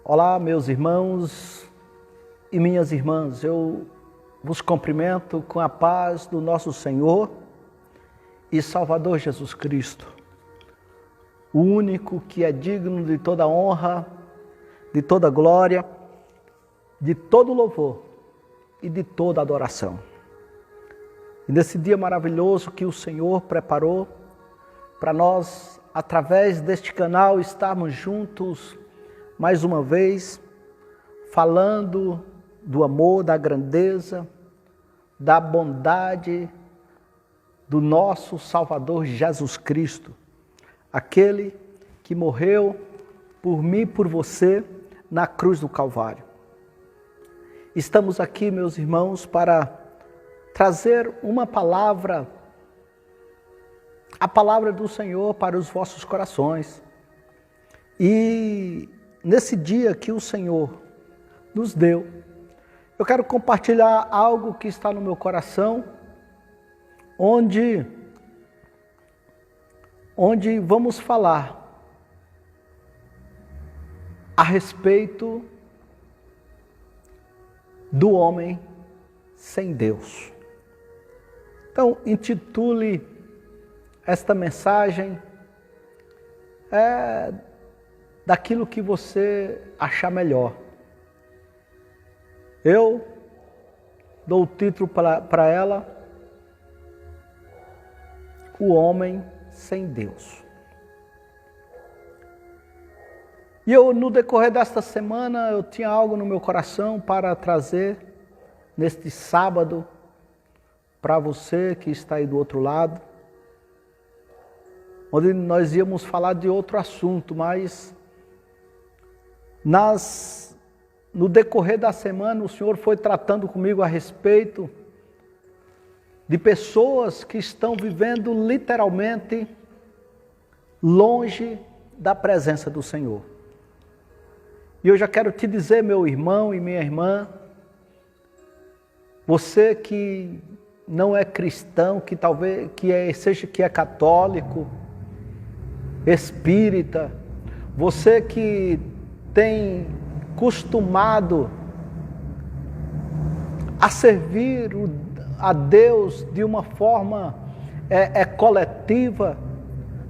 Olá, meus irmãos e minhas irmãs, eu vos cumprimento com a paz do nosso Senhor e Salvador Jesus Cristo, o único que é digno de toda honra, de toda glória, de todo louvor e de toda adoração. E nesse dia maravilhoso que o Senhor preparou para nós, através deste canal, estarmos juntos mais uma vez, falando do amor, da grandeza, da bondade do nosso Salvador Jesus Cristo, aquele que morreu por mim e por você na cruz do Calvário. Estamos aqui, meus irmãos, para trazer uma palavra, a palavra do Senhor para os vossos corações. E nesse dia que o Senhor nos deu, eu quero compartilhar algo que está no meu coração, onde vamos falar a respeito do homem sem Deus. Então, intitule esta mensagem daquilo que você achar melhor. Eu dou o título para ela: O homem sem Deus. E no decorrer desta semana, eu tinha algo no meu coração para trazer neste sábado para você que está aí do outro lado, onde nós íamos falar de outro assunto, mas no decorrer da semana, o Senhor foi tratando comigo a respeito de pessoas que estão vivendo literalmente longe da presença do Senhor. E eu já quero te dizer, meu irmão e minha irmã, você que não é cristão, que talvez seja católico, espírita, você que tem costumado a servir a Deus de uma forma coletiva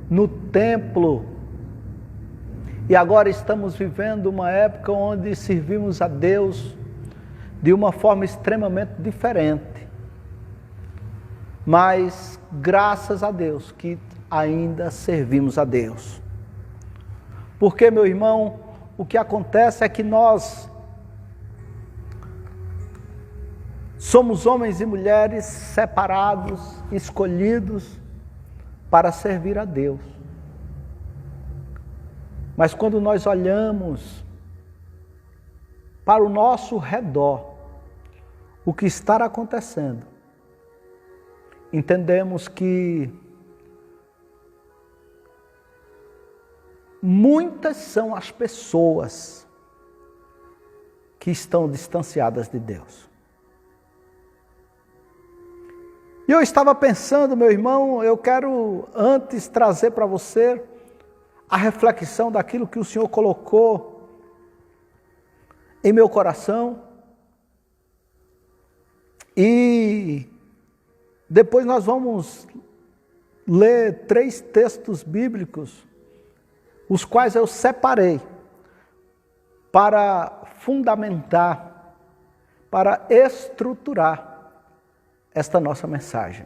no templo, e agora estamos vivendo uma época onde servimos a Deus de uma forma extremamente diferente, mas graças a Deus que ainda servimos a Deus. Porque, meu irmão, o que acontece é que nós somos homens e mulheres separados, escolhidos para servir a Deus. Mas quando nós olhamos para o nosso redor, o que está acontecendo, entendemos que muitas são as pessoas que estão distanciadas de Deus. E eu estava pensando, meu irmão, eu quero antes trazer para você a reflexão daquilo que o Senhor colocou em meu coração. E depois nós vamos ler 3 textos bíblicos, os quais eu separei para fundamentar, para estruturar esta nossa mensagem.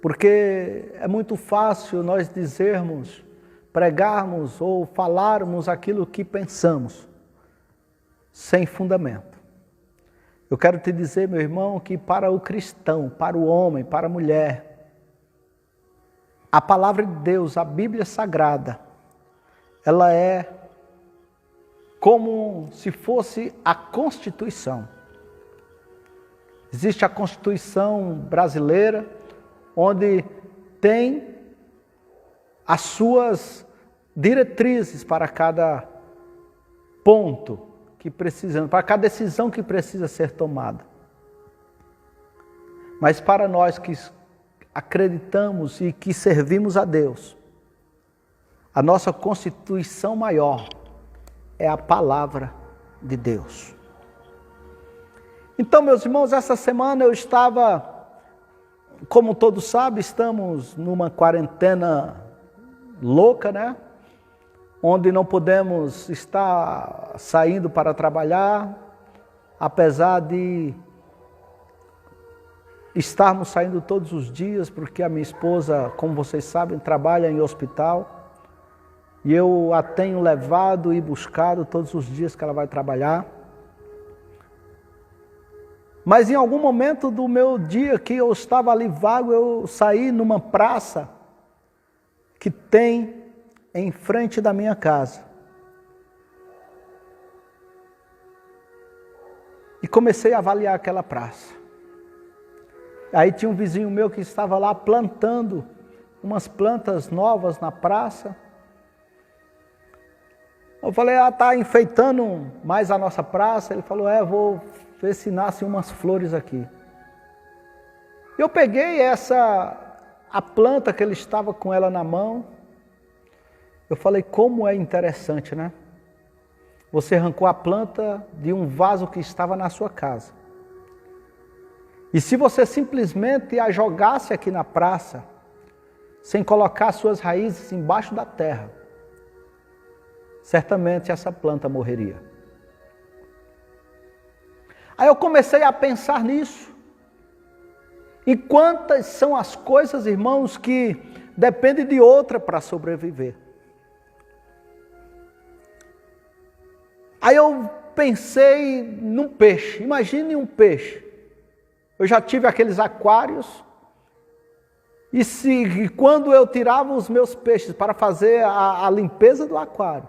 Porque é muito fácil nós dizermos, pregarmos ou falarmos aquilo que pensamos, sem fundamento. Eu quero te dizer, meu irmão, que para o cristão, para o homem, para a mulher, a palavra de Deus, a Bíblia Sagrada, ela é como se fosse a Constituição. Existe a Constituição brasileira, onde tem as suas diretrizes para cada ponto que precisa, para cada decisão que precisa ser tomada. Mas para nós que acreditamos e que servimos a Deus, a nossa Constituição maior é a palavra de Deus. Então, meus irmãos, essa semana eu estava, como todos sabem, estamos numa quarentena louca, né? Onde não podemos estar saindo para trabalhar, apesar de estarmos saindo todos os dias, porque a minha esposa, como vocês sabem, trabalha em hospital, e eu a tenho levado e buscado todos os dias que ela vai trabalhar. Mas em algum momento do meu dia que eu estava ali vago, eu saí numa praça que tem em frente da minha casa. E comecei a avaliar aquela praça. Aí tinha um vizinho meu que estava lá plantando umas plantas novas na praça. Eu falei, está enfeitando mais a nossa praça? Ele falou, vou ver se nascem umas flores aqui. Eu peguei a planta que ele estava com ela na mão. Eu falei, como é interessante, né? Você arrancou a planta de um vaso que estava na sua casa. E se você simplesmente a jogasse aqui na praça, sem colocar suas raízes embaixo da terra, certamente essa planta morreria. Aí eu comecei a pensar nisso. E quantas são as coisas, irmãos, que dependem de outra para sobreviver. Aí eu pensei num peixe. Imagine um peixe. Eu já tive aqueles aquários. E quando eu tirava os meus peixes para fazer a limpeza do aquário,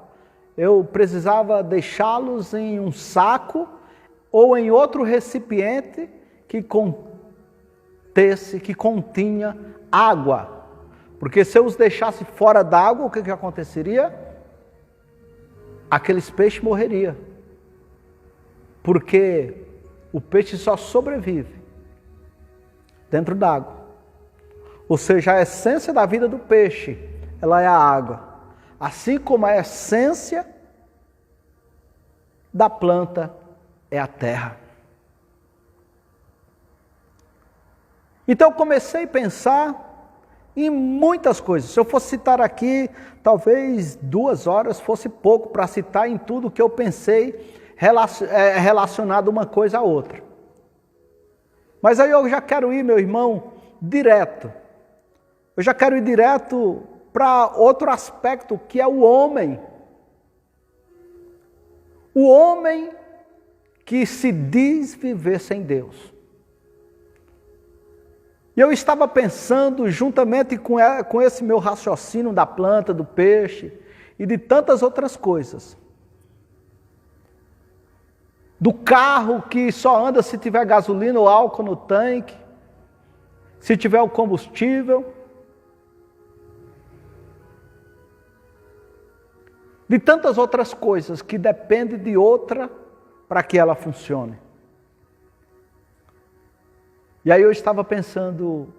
eu precisava deixá-los em um saco ou em outro recipiente que continha água. Porque se eu os deixasse fora d'água, o que aconteceria? Aqueles peixes morreriam. Porque o peixe só sobrevive dentro d'água. Ou seja, a essência da vida do peixe, ela é a água. Assim como a essência da planta é a terra. Então eu comecei a pensar em muitas coisas. Se eu fosse citar aqui, talvez 2 horas fosse pouco para citar em tudo que eu pensei relacionado uma coisa a outra. Mas aí eu já quero ir, meu irmão, direto. Eu já quero ir direto para outro aspecto, que é o homem. O homem que se diz viver sem Deus. E eu estava pensando, juntamente com esse meu raciocínio da planta, do peixe e de tantas outras coisas. Do carro que só anda se tiver gasolina ou álcool no tanque, se tiver o combustível. De tantas outras coisas que dependem de outra para que ela funcione. E aí eu estava pensando,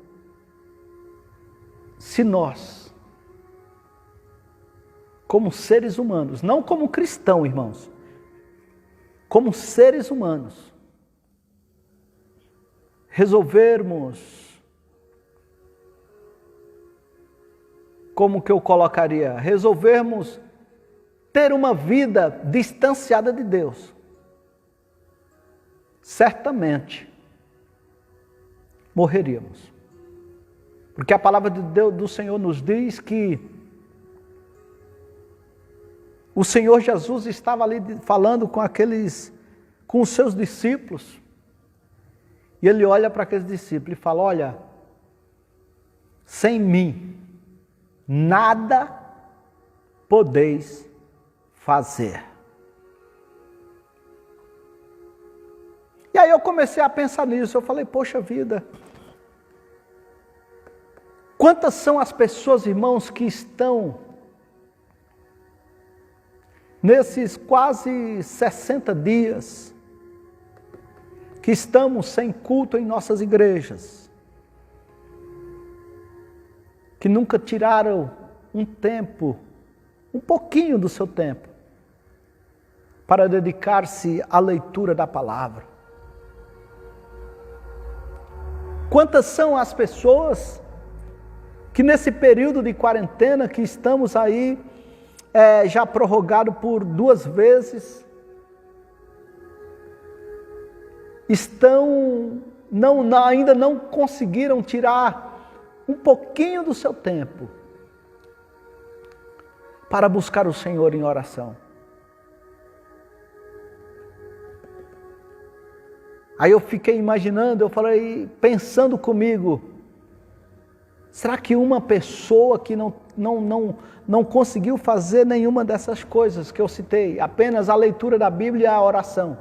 se nós, como seres humanos, não como cristãos, irmãos, como seres humanos, resolvermos, como que eu colocaria? Resolvermos ter uma vida distanciada de Deus. Certamente morreríamos. Porque a palavra de Deus, do Senhor nos diz que o Senhor Jesus estava ali falando com os seus discípulos. E ele olha para aqueles discípulos e fala, olha, sem mim, nada podeis fazer. E aí eu comecei a pensar nisso, eu falei, poxa vida, quantas são as pessoas, irmãos, que estão nesses quase 60 dias, que estamos sem culto em nossas igrejas, que nunca tiraram um tempo, um pouquinho do seu tempo, para dedicar-se à leitura da palavra. Quantas são as pessoas que nesse período de quarentena que estamos aí, já prorrogado por 2 vezes, ainda não conseguiram tirar um pouquinho do seu tempo para buscar o Senhor em oração. Aí eu fiquei imaginando, pensando comigo, será que uma pessoa que não conseguiu fazer nenhuma dessas coisas que eu citei, apenas a leitura da Bíblia e a oração,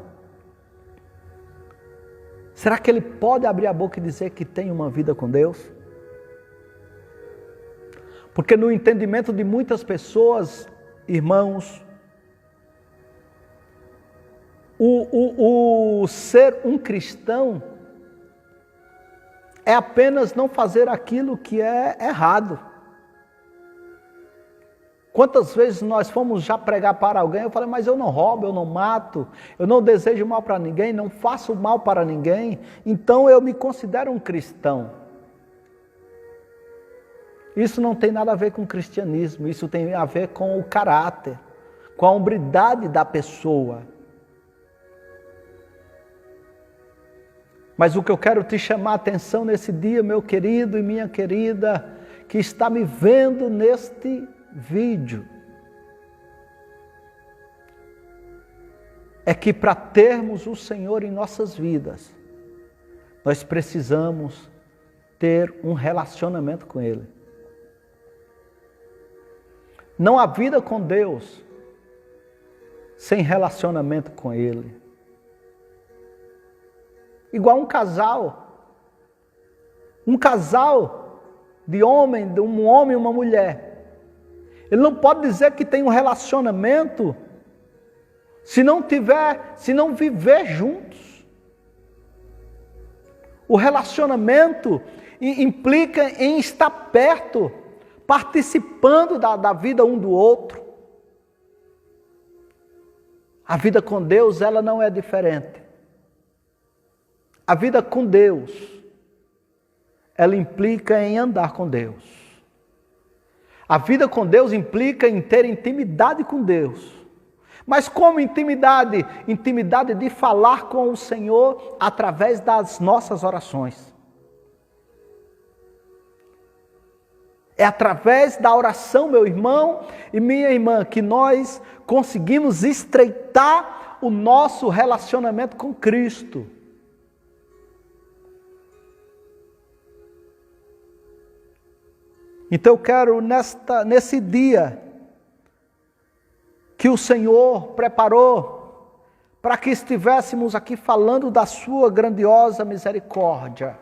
será que ele pode abrir a boca e dizer que tem uma vida com Deus? Porque no entendimento de muitas pessoas, irmãos, o ser um cristão é apenas não fazer aquilo que é errado. Quantas vezes nós fomos já pregar para alguém, eu falei, mas eu não roubo, eu não mato, eu não desejo mal para ninguém, não faço mal para ninguém, então eu me considero um cristão. Isso não tem nada a ver com cristianismo, isso tem a ver com o caráter, com a hombridade da pessoa. Mas o que eu quero te chamar a atenção nesse dia, meu querido e minha querida, que está me vendo neste vídeo, é que para termos o Senhor em nossas vidas, nós precisamos ter um relacionamento com Ele. Não há vida com Deus sem relacionamento com Ele. Igual um casal de homem, um homem e uma mulher. Ele não pode dizer que tem um relacionamento se não viver juntos. O relacionamento implica em estar perto, participando da vida um do outro. A vida com Deus, ela não é diferente. A vida com Deus, ela implica em andar com Deus. A vida com Deus implica em ter intimidade com Deus. Mas como intimidade? Intimidade de falar com o Senhor através das nossas orações. É através da oração, meu irmão e minha irmã, que nós conseguimos estreitar o nosso relacionamento com Cristo. Então eu quero nesse dia que o Senhor preparou para que estivéssemos aqui falando da sua grandiosa misericórdia.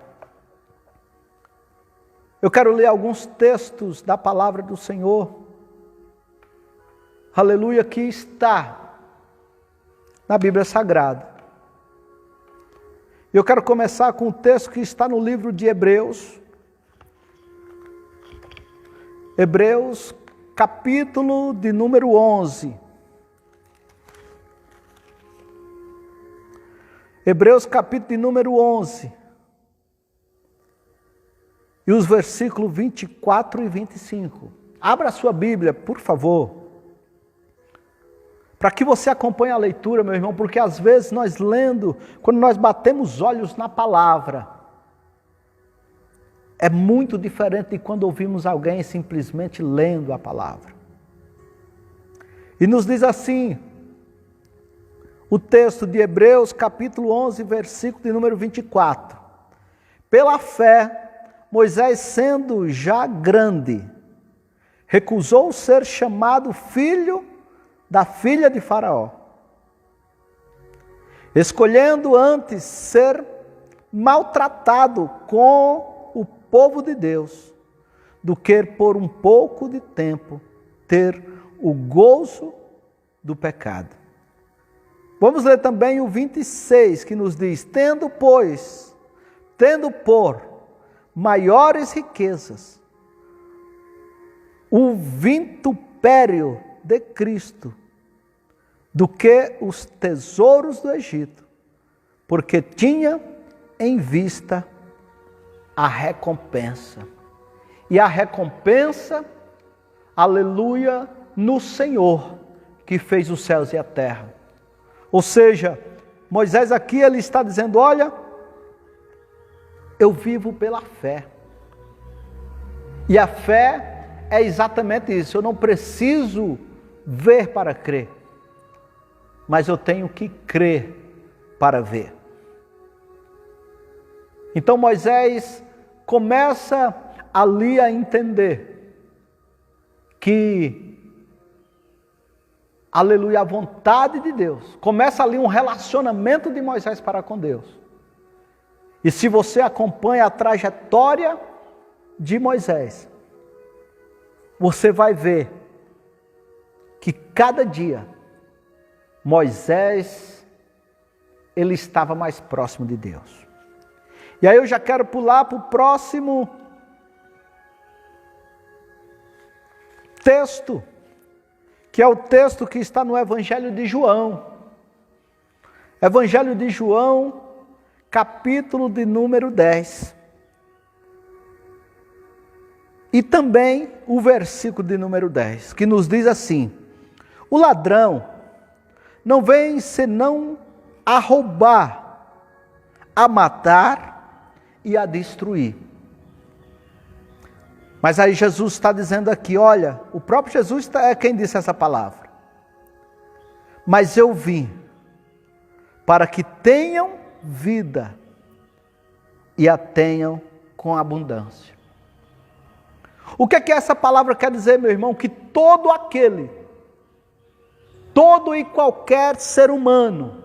Eu quero ler alguns textos da palavra do Senhor. Aleluia, que está na Bíblia Sagrada. Eu quero começar com um texto que está no livro de Hebreus. Hebreus, capítulo de número 11. Hebreus, capítulo de número 11. E os versículos 24 e 25. Abra a sua Bíblia, por favor. Para que você acompanhe a leitura, meu irmão, porque às vezes nós lendo, quando nós batemos olhos na palavra, é muito diferente de quando ouvimos alguém simplesmente lendo a palavra. E nos diz assim, o texto de Hebreus, capítulo 11, versículo de número 24. Pela fé, Moisés, sendo já grande, recusou ser chamado filho da filha de Faraó, escolhendo antes ser maltratado com o povo de Deus, do que por um pouco de tempo ter o gozo do pecado. Vamos ler também o 26, que nos diz, tendo por maiores riquezas o vitupério de Cristo, do que os tesouros do Egito, porque tinha em vista a recompensa. E a recompensa, aleluia, no Senhor, que fez os céus e a terra. Ou seja, Moisés aqui ele está dizendo, olha, eu vivo pela fé. E a fé é exatamente isso, eu não preciso ver para crer, mas eu tenho que crer para ver. Então Moisés começa ali a entender que, aleluia, a vontade de Deus, começa ali um relacionamento de Moisés para com Deus. E se você acompanha a trajetória de Moisés, você vai ver que cada dia Moisés, ele estava mais próximo de Deus. E aí eu já quero pular para o próximo texto, que é o texto que está no Evangelho de João. Evangelho de João, capítulo de número 10. E também o versículo de número 10, que nos diz assim: o ladrão não vem senão a roubar, a matar e a destruir. Mas aí Jesus está dizendo aqui, olha, o próprio Jesus é quem disse essa palavra. Mas eu vim para que tenham vida e a tenham com abundância. O que é que essa palavra quer dizer, meu irmão? Que todo e qualquer ser humano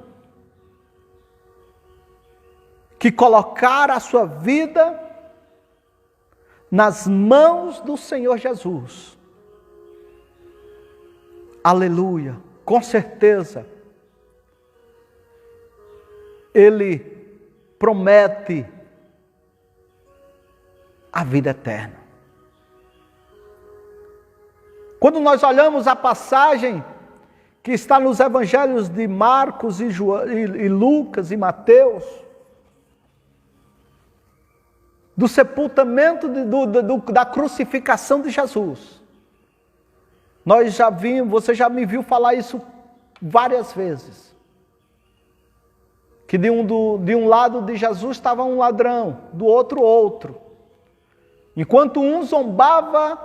que colocar a sua vida nas mãos do Senhor Jesus, aleluia, com certeza, Ele promete a vida eterna. Quando nós olhamos a passagem que está nos evangelhos de Marcos e Lucas e Mateus, do sepultamento, da crucificação de Jesus. Nós já vimos, você já me viu falar isso várias vezes. Que de um lado de Jesus estava um ladrão, do outro. Enquanto um zombava,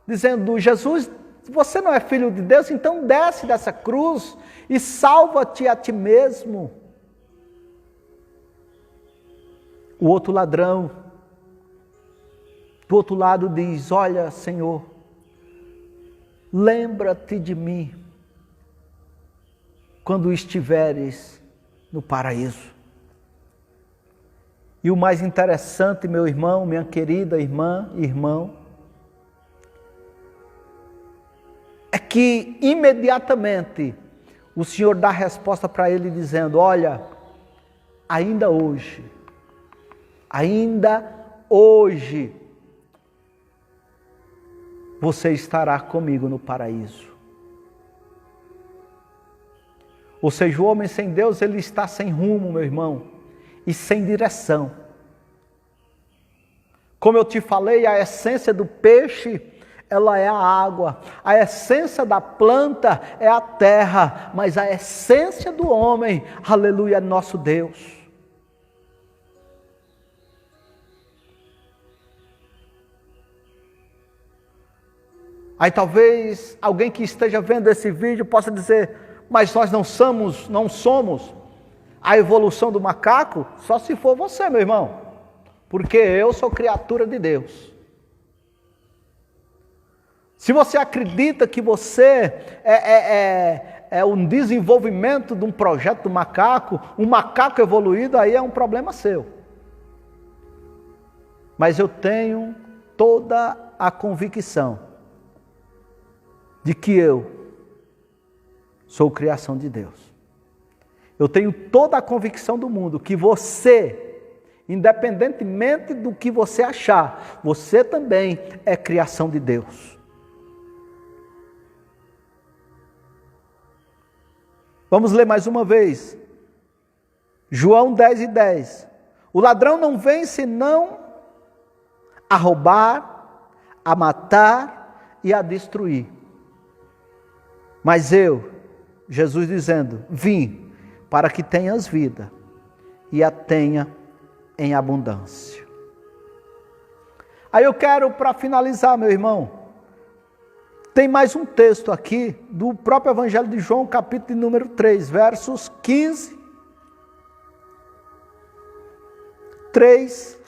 dizendo, Jesus, você não é filho de Deus, então desce dessa cruz e salva-te a ti mesmo. O outro ladrão, do outro lado diz, olha, Senhor, lembra-te de mim quando estiveres no paraíso. E o mais interessante, meu irmão, minha querida irmã, irmão, é que imediatamente o Senhor dá a resposta para ele dizendo, olha, ainda hoje, você estará comigo no paraíso. Ou seja, o homem sem Deus, ele está sem rumo, meu irmão, e sem direção. Como eu te falei, a essência do peixe, ela é a água. A essência da planta é a terra, mas a essência do homem, aleluia, é nosso Deus. Aí talvez alguém que esteja vendo esse vídeo possa dizer, mas nós não somos a evolução do macaco? Só se for você, meu irmão, porque eu sou criatura de Deus. Se você acredita que você é um desenvolvimento de um projeto do macaco, um macaco evoluído, aí é um problema seu. Mas eu tenho toda a convicção de que eu sou criação de Deus. Eu tenho toda a convicção do mundo que você, independentemente do que você achar, você também é criação de Deus. Vamos ler mais uma vez. João 10:10. O ladrão não vem senão a roubar, a matar e a destruir. Mas eu, Jesus dizendo, vim para que tenhas vida e a tenha em abundância. Aí eu quero, para finalizar, meu irmão, tem mais um texto aqui do próprio Evangelho de João, capítulo de número 3, versos 15, 3,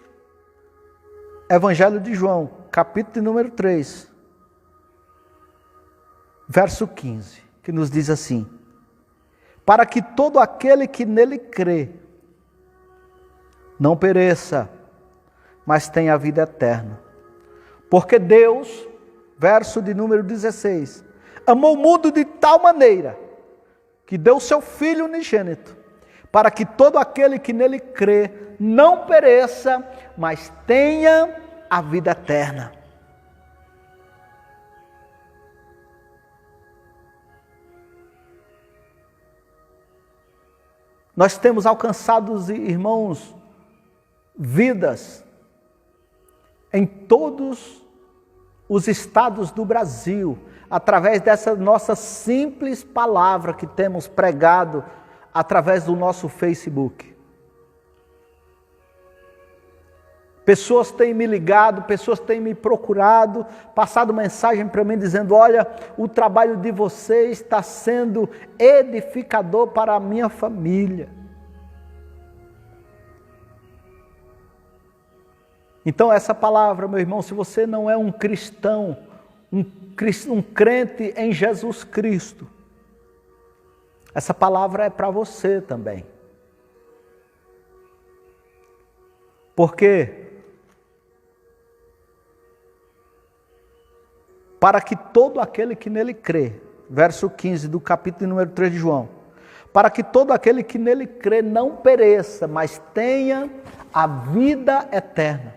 Evangelho de João, capítulo de número 3, verso 15, que nos diz assim: para que todo aquele que nele crê não pereça, mas tenha a vida eterna. Porque Deus, verso de número 16, amou o mundo de tal maneira que deu seu Filho unigênito, para que todo aquele que nele crê não pereça, mas tenha a vida eterna. Nós temos alcançado, irmãos, vidas em todos os estados do Brasil, através dessa nossa simples palavra que temos pregado através do nosso Facebook. Pessoas têm me ligado, pessoas têm me procurado, passado mensagem para mim dizendo, olha, o trabalho de vocês está sendo edificador para a minha família. Então essa palavra, meu irmão, se você não é um cristão, um crente em Jesus Cristo, essa palavra é para você também. Porque para que todo aquele que nele crê, verso 15 do capítulo número 3 de João, para que todo aquele que nele crê não pereça, mas tenha a vida eterna.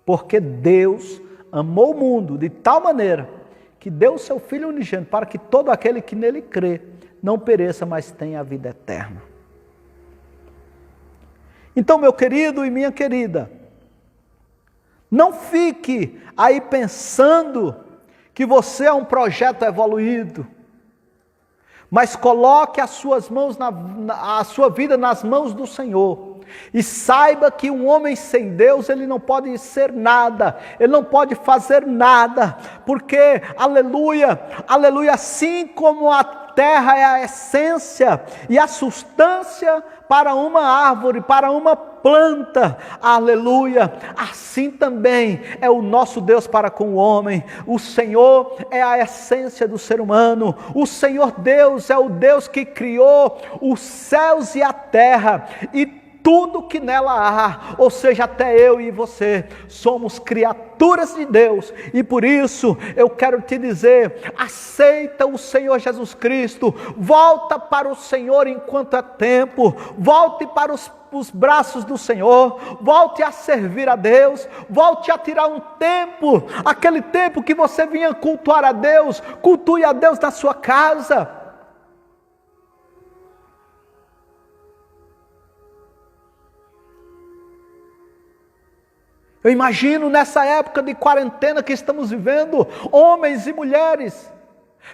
Porque Deus amou o mundo de tal maneira que deu o seu Filho unigênito para que todo aquele que nele crê não pereça, mas tenha a vida eterna. Então, meu querido e minha querida, não fique aí pensando que você é um projeto evoluído, mas coloque as suas mãos, a sua vida nas mãos do Senhor. E saiba que um homem sem Deus, ele não pode ser nada, ele não pode fazer nada, porque, aleluia, aleluia, assim como a terra é a essência e a substância para uma árvore, para uma planta, aleluia, assim também é o nosso Deus para com o homem. O Senhor é a essência do ser humano, o Senhor Deus é o Deus que criou os céus e a terra, e tudo que nela há, ou seja, até eu e você, somos criaturas de Deus, e por isso eu quero te dizer, aceita o Senhor Jesus Cristo, volta para o Senhor enquanto é tempo, volte para os braços do Senhor, volte a servir a Deus, volte a tirar um tempo, aquele tempo que você vinha cultuar a Deus, cultue a Deus na sua casa. Eu imagino nessa época de quarentena que estamos vivendo, homens e mulheres,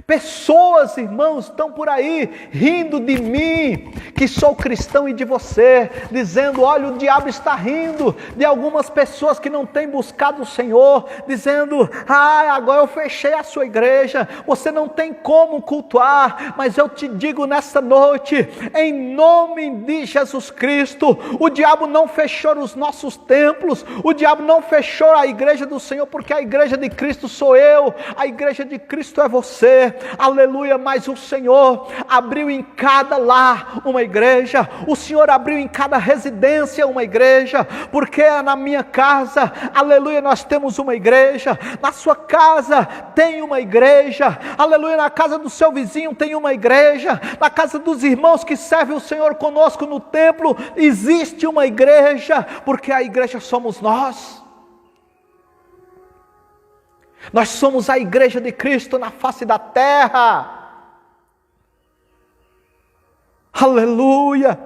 pessoas, irmãos, estão por aí rindo de mim, que sou cristão, e de você, dizendo, olha, o diabo está rindo de algumas pessoas que não têm buscado o Senhor, dizendo, agora eu fechei a sua igreja, você não tem como cultuar, mas eu te digo nessa noite, em nome de Jesus Cristo, o diabo não fechou os nossos templos, o diabo não fechou a igreja do Senhor, porque a igreja de Cristo sou eu, a igreja de Cristo é você, aleluia, mas o Senhor abriu em cada lar uma igreja, o Senhor abriu em cada residência uma igreja, porque na minha casa, aleluia, nós temos uma igreja, na sua casa tem uma igreja, aleluia, na casa do seu vizinho tem uma igreja, na casa dos irmãos que servem o Senhor conosco no templo, existe uma igreja, porque a igreja somos nós. Nós somos a igreja de Cristo na face da terra. Aleluia!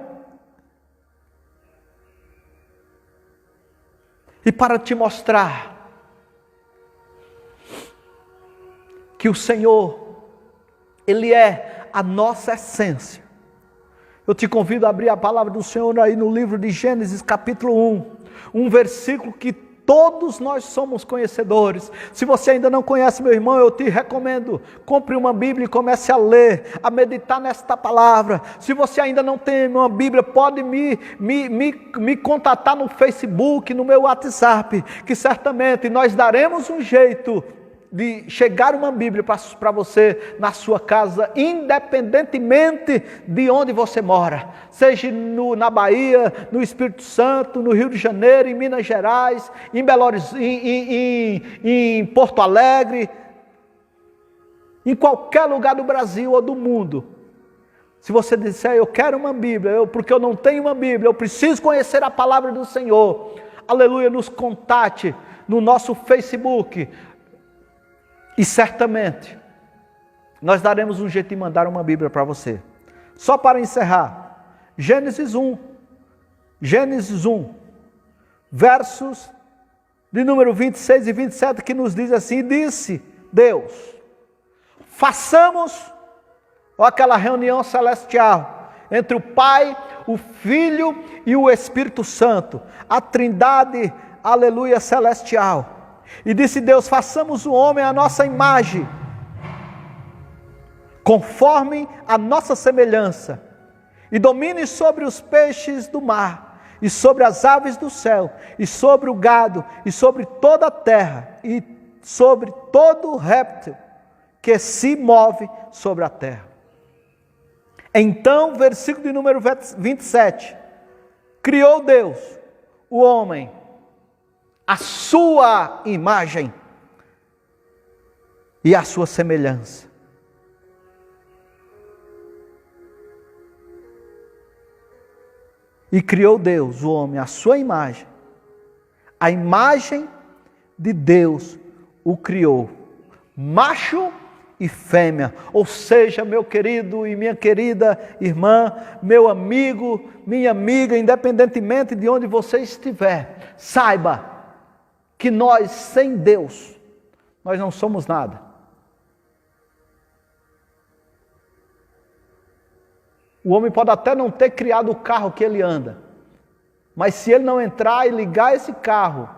E para te mostrar que o Senhor, Ele é a nossa essência, eu te convido a abrir a palavra do Senhor aí no livro de Gênesis capítulo 1, um versículo que todos nós somos conhecedores. Se você ainda não conhece, meu irmão, eu te recomendo, compre uma Bíblia e comece a ler, a meditar nesta palavra. Se você ainda não tem uma Bíblia, pode me contatar no Facebook, no meu WhatsApp, que certamente nós daremos um jeito de chegar uma Bíblia para você na sua casa, independentemente de onde você mora, seja na Bahia, no Espírito Santo, no Rio de Janeiro, em Minas Gerais, em Porto Alegre, em qualquer lugar do Brasil ou do mundo. Se você disser, eu quero uma Bíblia, porque eu não tenho uma Bíblia, eu preciso conhecer a palavra do Senhor, aleluia, nos contate no nosso Facebook, e certamente nós daremos um jeito de mandar uma Bíblia para você. Só para encerrar, Gênesis 1, versos de número 26 e 27, que nos diz assim: disse Deus, façamos aquela reunião celestial entre o Pai, o Filho e o Espírito Santo, a Trindade, aleluia, celestial. E disse Deus, façamos o homem à nossa imagem, conforme a nossa semelhança, e domine sobre os peixes do mar, e sobre as aves do céu, e sobre o gado, e sobre toda a terra, e sobre todo réptil que se move sobre a terra. Então, versículo de número 27, criou Deus o homem a sua imagem e a sua semelhança. E criou Deus o homem à sua imagem, a imagem de Deus o criou, macho e fêmea. Ou seja, meu querido e minha querida irmã, meu amigo, minha amiga, independentemente de onde você estiver, saiba que nós, sem Deus, nós não somos nada. O homem pode até não ter criado o carro que ele anda, mas se ele não entrar e ligar esse carro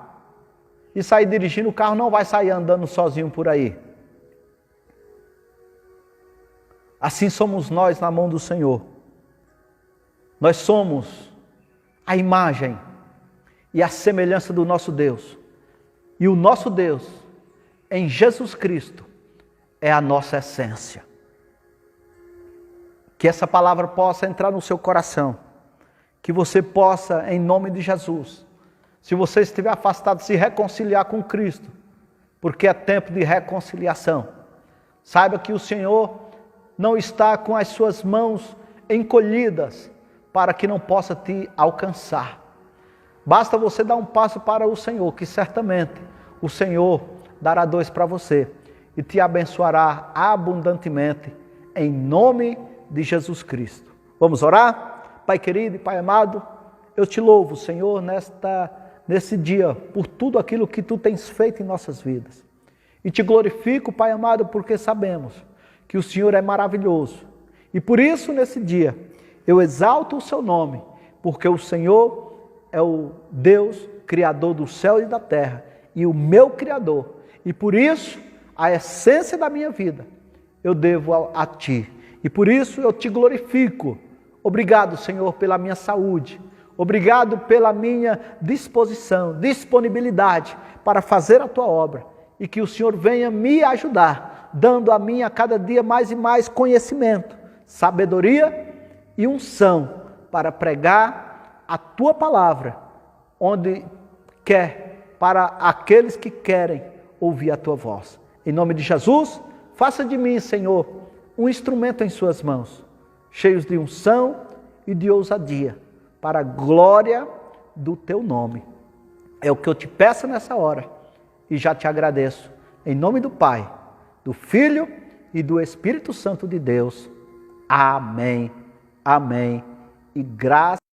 e sair dirigindo, o carro não vai sair andando sozinho por aí. Assim somos nós na mão do Senhor. Nós somos a imagem e a semelhança do nosso Deus. E o nosso Deus, em Jesus Cristo, é a nossa essência. Que essa palavra possa entrar no seu coração. Que você possa, em nome de Jesus, se você estiver afastado, se reconciliar com Cristo, porque é tempo de reconciliação. Saiba que o Senhor não está com as suas mãos encolhidas para que não possa te alcançar. Basta você dar um passo para o Senhor, que certamente o Senhor dará dois para você e te abençoará abundantemente, em nome de Jesus Cristo. Vamos orar? Pai querido e Pai amado, eu te louvo, Senhor, nesse dia, por tudo aquilo que Tu tens feito em nossas vidas. E te glorifico, Pai amado, porque sabemos que o Senhor é maravilhoso. E por isso, nesse dia, eu exalto o Seu nome, porque o Senhor é o Deus Criador do céu e da terra, e o meu Criador. E por isso, a essência da minha vida, eu devo a Ti. E por isso eu Te glorifico. Obrigado, Senhor, pela minha saúde. Obrigado pela minha disposição, disponibilidade para fazer a Tua obra. E que o Senhor venha me ajudar, dando a mim a cada dia mais e mais conhecimento, sabedoria e unção para pregar a Tua palavra, onde quer, para aqueles que querem ouvir a Tua voz. Em nome de Jesus, faça de mim, Senhor, um instrumento em Suas mãos, cheios de unção e de ousadia, para a glória do Teu nome. É o que eu te peço nessa hora e já te agradeço. Em nome do Pai, do Filho e do Espírito Santo de Deus. Amém Amém. E graças